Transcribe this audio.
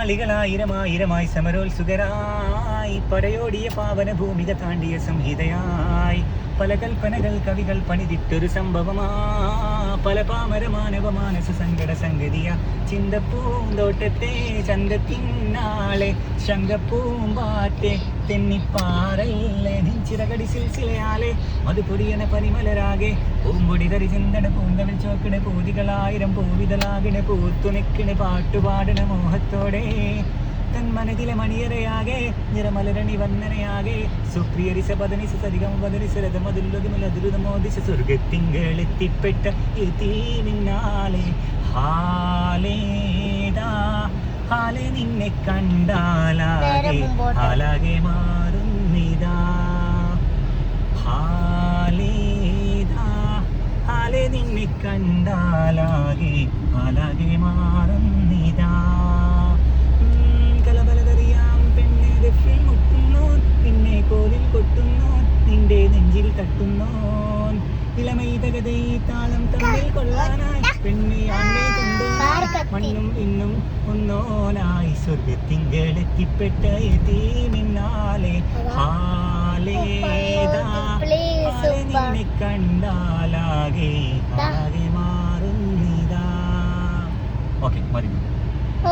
ആയിരമായിരമായി സമരോത്സുകരായി പടയോടിയ പാവന ഭൂമിക താണ്ടിയ സംഹിതയായി പല കൽപ്പനകൾ കവികൾ പണിതിട്ടൊരു സംഭവമാ പല പാമര മാനവ മാനസ സങ്കട സംഗതിയ ചിന്തപ്പൂന്തോട്ടത്തെ ചന്തത്തിന്നാളെ ശങ്കപ്പൂമ്പാറ്റെ തെന്നിപ്പാറല്ലേ നെഞ്ചിറകടി സിൽസിലയാലെ മധുപൊടിയന പരിമലരാകെ പൂമ്പൊടി തരി ചിന്തട പൂന്തവിൽ ചോക്കട പൂതികളായിരം പൂവിതലാകിട പൂത്തു നിൽക്കണ പാട്ടുപാടണ മോഹത്തോടെ തൻ മനതിലെ മണിയറയാകെ നിറമലരണി വന്ദനയാകെ സുപ്രിയരിസ പദനിസ സരിഗം വദനിസ രഥമതുല്ലതുമലതുരുതമോദിശ സ്വർഗത്തിങ്കളെത്തിപ്പെട്ട എത്തിനാലെ ഹാലേതാ ഹാലെ നിന്നെ കണ്ടാലാകെ മാറുന്നിതാ ഹാലേതാ ഹാലെ നിന്നെ കണ്ടാലാകെ മാറുന്നിതാ പിന്നെ കോലിൽ കൊട്ടുന്നു നിന്റെ നെഞ്ചിൽ തട്ടുന്നു ഇളമൈതകതൈ താളം തമ്മിൽ കൊള്ളാനായി പെണ്ണെ ആണ്ടേ കൊണ്ടു മണ്ണും ഇന്നും ഒന്നോനായി സ്വർഗത്തിങ്കളെത്തിപ്പെട്ട എത്തിനാലെ ഹാലേതാ നിന്നെ കണ്ടാലാകെ മാറുന്നിതാ. ഓക്കെ മതി.